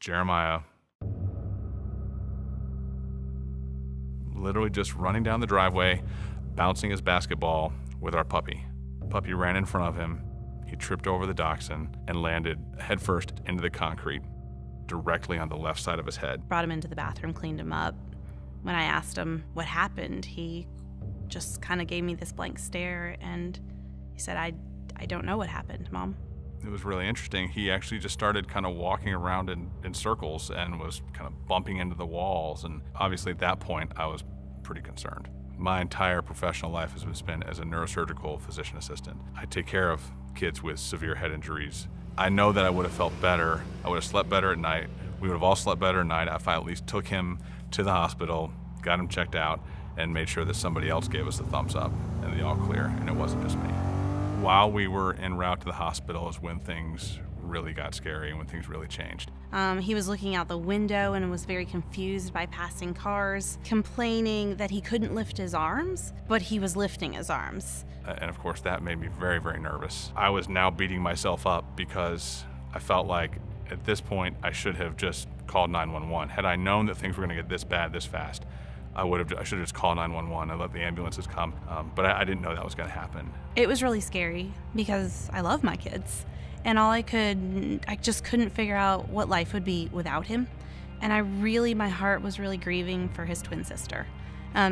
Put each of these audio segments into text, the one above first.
Jeremiah literally just running down the driveway, bouncing his basketball with our puppy. Puppy ran in front of him. He tripped over the dachshund and landed headfirst into the concrete, directly on the left side of his head. Brought him into the bathroom, cleaned him up. When I asked him what happened, he just kind of gave me this blank stare, and he said, I don't know what happened, Mom. It was really interesting. He actually just started kind of walking around in circles and was kind of bumping into the walls. And obviously at that point, I was pretty concerned. My entire professional life has been spent as a neurosurgical physician assistant. I take care of kids with severe head injuries. I know that I would have felt better. I would have slept better at night. We would have all slept better at night if I at least took him to the hospital, got him checked out, and made sure that somebody else gave us the thumbs up and the all clear, and it wasn't just me. While we were en route to the hospital is when things really got scary and when things really changed. He was looking out the window and was very confused by passing cars, complaining that he couldn't lift his arms, but he was lifting his arms. And of course that made me very, very nervous. I was now beating myself up because I felt like at this point I should have just called 911. Had I known that things were gonna get this bad this fast, I should have just called 911 and let the ambulances come, but I didn't know that was gonna happen. It was really scary because I love my kids, and I just couldn't figure out what life would be without him. And my heart was really grieving for his twin sister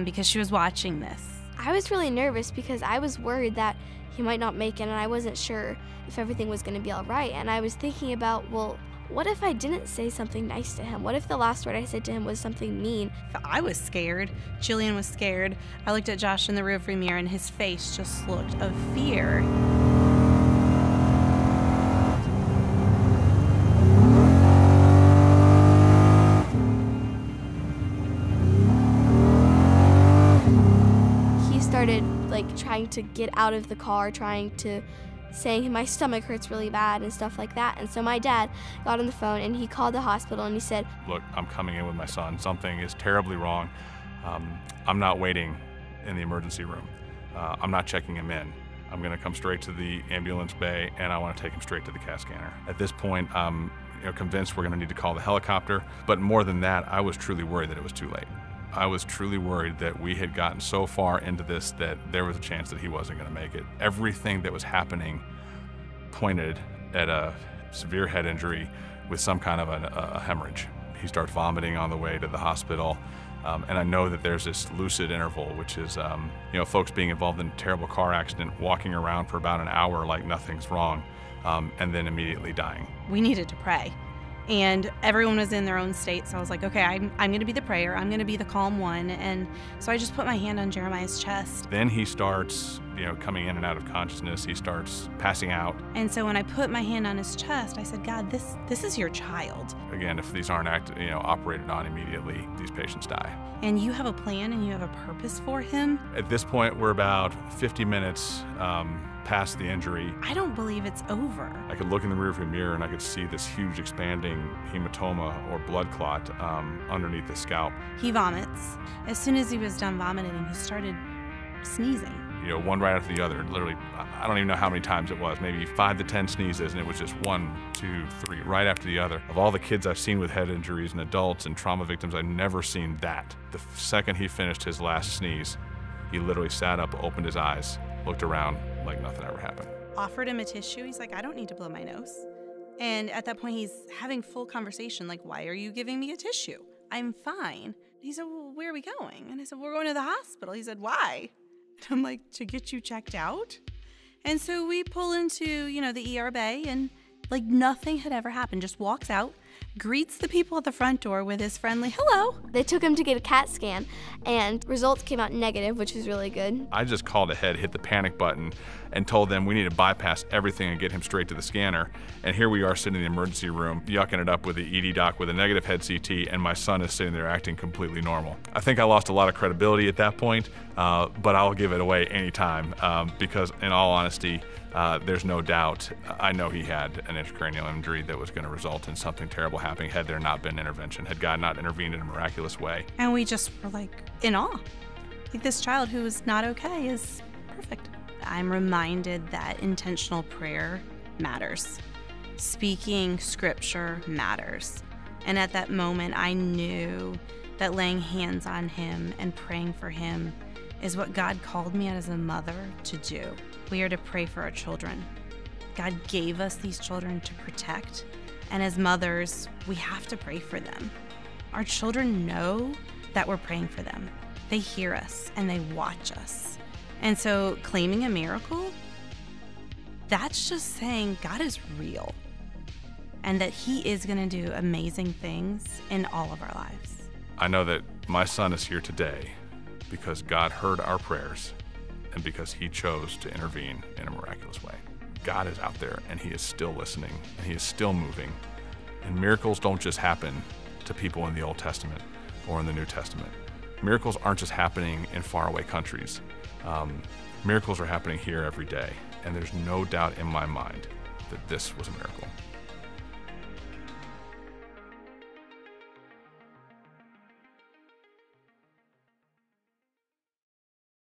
because she was watching this. I was really nervous because I was worried that he might not make it, and I wasn't sure if everything was gonna be all right. And I was thinking about, well, what if I didn't say something nice to him? What if the last word I said to him was something mean? I was scared. Jillian was scared. I looked at Josh in the rearview mirror, and his face just looked of fear. He started trying to get out of the car, saying my stomach hurts really bad and stuff like that. And so my dad got on the phone and he called the hospital and he said, look, I'm coming in with my son. Something is terribly wrong. I'm not waiting in the emergency room. I'm not checking him in. I'm gonna come straight to the ambulance bay and I wanna take him straight to the CAT scanner. At this point, I'm convinced we're gonna need to call the helicopter. But more than that, I was truly worried that it was too late. I was truly worried that we had gotten so far into this that there was a chance that he wasn't gonna make it. Everything that was happening pointed at a severe head injury with some kind of a hemorrhage. He starts vomiting on the way to the hospital. And I know that there's this lucid interval, which is folks being involved in a terrible car accident, walking around for about an hour like nothing's wrong, and then immediately dying. We needed to pray. And everyone was in their own state, so I was like, okay, I'm going to be the prayer. I'm going to be the calm one. And so I just put my hand on Jeremiah's chest. Then he starts, coming in and out of consciousness. He starts passing out. And so when I put my hand on his chest, I said, God, this is your child. Again, if these aren't operated on immediately, these patients die. And you have a plan and you have a purpose for him. At this point, we're about 50 minutes past the injury. I don't believe it's over. I could look in the rearview mirror and I could see this huge expanding hematoma or blood clot underneath the scalp. He vomits. As soon as he was done vomiting, he started sneezing. One right after the other. Literally, I don't even know how many times it was, maybe 5 to 10 sneezes, and it was just 1, 2, 3, right after the other. Of all the kids I've seen with head injuries and adults and trauma victims, I've never seen that. The second he finished his last sneeze, he literally sat up, opened his eyes, looked around like nothing ever happened. Offered him a tissue. He's like, I don't need to blow my nose. And at that point, he's having full conversation, like, why are you giving me a tissue? I'm fine. He said, well, where are we going? And I said, we're going to the hospital. He said, why? I'm like, to get you checked out? And so we pull into, the ER bay, and like nothing had ever happened. Just walks out, greets the people at the front door with his friendly hello. They took him to get a CAT scan, and results came out negative, which was really good. I just called ahead, hit the panic button, and told them we need to bypass everything and get him straight to the scanner. And here we are sitting in the emergency room, yucking it up with the ED doc with a negative head CT, and my son is sitting there acting completely normal. I think I lost a lot of credibility at that point, but I'll give it away anytime because in all honesty, there's no doubt I know he had an intracranial injury that was going to result in something terrible happening had there not been intervention, had God not intervened in a miraculous way. And we just were like in awe. Like this child who is not okay is perfect. I'm reminded that intentional prayer matters. Speaking scripture matters. And at that moment, I knew that laying hands on him and praying for him is what God called me as a mother to do. We are to pray for our children. God gave us these children to protect, and as mothers, we have to pray for them. Our children know that we're praying for them. They hear us and they watch us. And so claiming a miracle, that's just saying God is real and that he is going to do amazing things in all of our lives. I know that my son is here today because God heard our prayers and because he chose to intervene in a miraculous way. God is out there and he is still listening and he is still moving. And miracles don't just happen to people in the Old Testament or in the New Testament. Miracles aren't just happening in faraway countries. Miracles are happening here every day. And there's no doubt in my mind that this was a miracle.